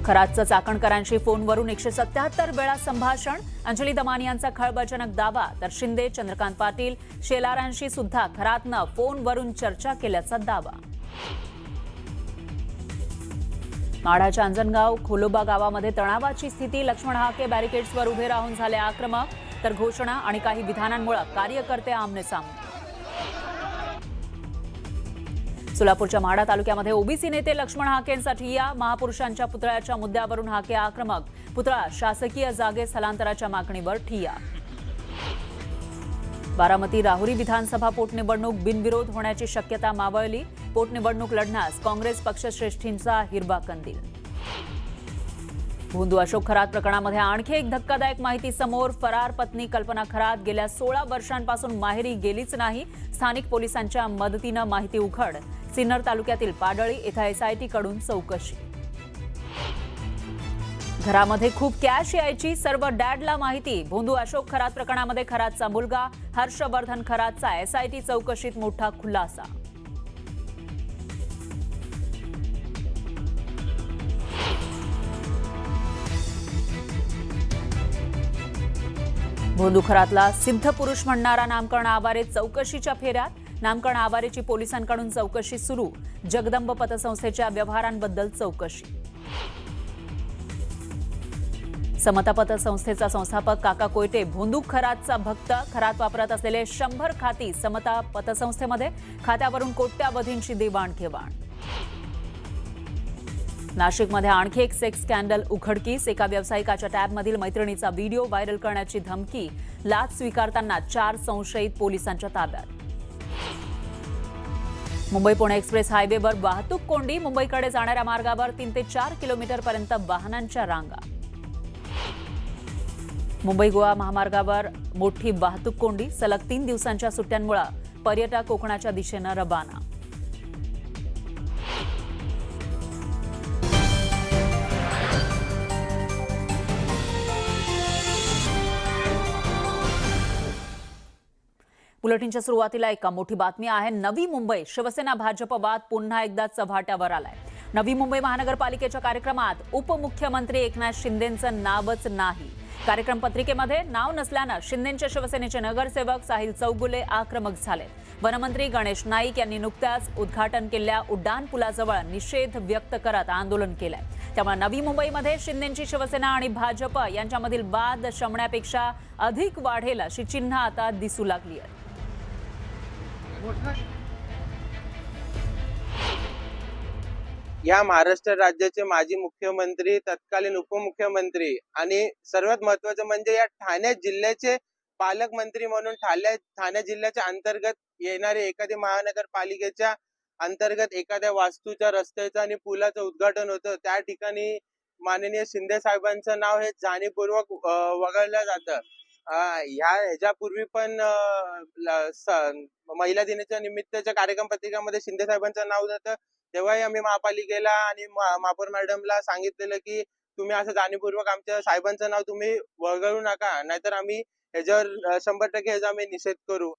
खरातचं चाकणकरांशी फोनवरून 177 वेळा संभाषण. अंजली दमानी यांचा खळबळजनक दावा. तर शिंदे, चंद्रकांत पाटील, शेलारांशी सुद्धा खरातनं फोनवरून चर्चा केल्याचा दावा. माढाच्या अंजनगाव खोलोबा गावामध्ये तणावाची स्थिती. लक्ष्मण हाके बॅरिकेड्सवर उभे राहून झाले आक्रमक. तर घोषणा आणि काही विधानांमुळे कार्यकर्ते आमनेसामने. सोलापूरच्या माढा तालुक्यामध्ये ओबीसी नेते लक्ष्मण हाकेंसाठी या महापुरुषांच्या पुतळ्याच्या मुद्द्यावरून हाके आक्रमक. पुतळा शासकीय जागे स्थलांतराच्या मागणीवर ठिय्या. बारामती राहुरी विधानसभा पोटनिवडणूक बिनविरोध होण्याची शक्यता मावळली. पोटनिवडणूक लढण्यास काँग्रेस पक्षश्रेष्ठींचा हिरवा कंदील. भोंदू अशोक खरात प्रकरणामध्ये आणखी एक धक्कादायक माहिती समोर. फरार पत्नी कल्पना खरात गेल्या 16 वर्षांपासून माहेरी गेलीच नाही. स्थानिक पोलिसांच्या मदतीनं माहिती उघड. सिन्नर तालुक्यातील पाडळी इथं एसआयटी कडून चौकशी. घरामध्ये खूप कॅश यायची, सर्व डॅडला माहिती. भोंदू अशोक खरात प्रकरणामध्ये खरातचा मुलगा हर्षवर्धन खरातचा एसआयटी चौकशीत मोठा खुलासा. भोंदू खरातला सिद्ध पुरुष म्हणणारा नामकरण आवारे चौकशीच्या फेऱ्यात. नामकरण आवारेची पोलिसांकडून चौकशी सुरू. जगदंब पतसंस्थेच्या व्यवहारांबद्दल चौकशी. समता पतसंस्थेचा संस्थापक काका कोयटे भोंदू खरातचा भक्त. खरात वापरत असलेले 100 खाती समता पतसंस्थेमध्ये. खात्यावरून कोट्यावधींची देवाणघेवाण. नाशिकमध्ये आणखी एक सेक्स स्कॅन्डल उघडकीस. एका व्यावसायिकाच्या टॅबमधील मैत्रिणीचा व्हिडिओ व्हायरल करण्याची धमकी. लाच स्वीकारताना 4 संशयित पोलिसांच्या ताब्यात. मुंबई पुणे एक्सप्रेस हायवेवर वाहतूक कोंडी. मुंबईकडे जाणाऱ्या मार्गावर 3 ते 4 किलोमीटरपर्यंत वाहनांच्या रांगा. मुंबई गोवा महामार्गावर मोठी वाहतूक कोंडी. सलग 3 दिवसांच्या सुट्ट्यांमुळे पर्यटक कोकणाच्या दिशेनं रवाना. बुलेटिनच्या सुरुवातीला एक मोठी बातमी आहे. नवी मुंबई शिवसेना भाजप वाद पुन्हा एकदा चव्हाट्यावर आलाय. नवी मुंबई महानगरपालिकेच्या कार्यक्रमात उपमुख्यमंत्री एकनाथ शिंदेंचं नावच नाही. कार्यक्रम पत्रिकेमध्ये नाव नसल्यानं शिंदेंच्या शिवसेनेचे नगरसेवक साहिल चौगुले आक्रमक झाले. वनमंत्री गणेश नाईक यांनी नुकत्याच उद्घाटन केलेल्या उड्डाण पुलाजवळ निषेध व्यक्त करत आंदोलन केलंय. त्यामुळे नवी मुंबईमध्ये शिंदेंची शिवसेना आणि भाजप यांच्यामधील वाद शमण्यापेक्षा अधिक वाढेल अशी चिन्ह आता दिसू लागली आहेत. या महाराष्ट्र राज्याचे माजी मुख्यमंत्री, तत्कालीन उपमुख्यमंत्री आणि सर्वात महत्त्वाचं म्हणजे या ठाणे जिल्ह्याचे पालकमंत्री म्हणून ठाणे जिल्ह्याच्या अंतर्गत येणारे एखाद्या महानगरपालिकेच्या अंतर्गत एखाद्या वास्तूच्या, रस्त्याचं आणि पुलाचं उद्घाटन होतं. त्या ठिकाणी माननीय शिंदे साहेबांचं नाव हे जाणीवपूर्वक वगळलं जातं. ह्याच्यापूर्वी पण महिला दिनाच्या निमित्ताच्या कार्यक्रम पत्रिकामध्ये शिंदे साहेबांचं नाव जातं. तेव्हाही आम्ही महापालिकेला आणि महापौर मॅडमला सांगितलेलं की तुम्ही असं जाणीवपूर्वक आमच्या साहेबांचं नाव तुम्ही वगळू नका, नाहीतर आम्ही ह्याच्यावर 100% ह्याचा आम्ही निषेध करू.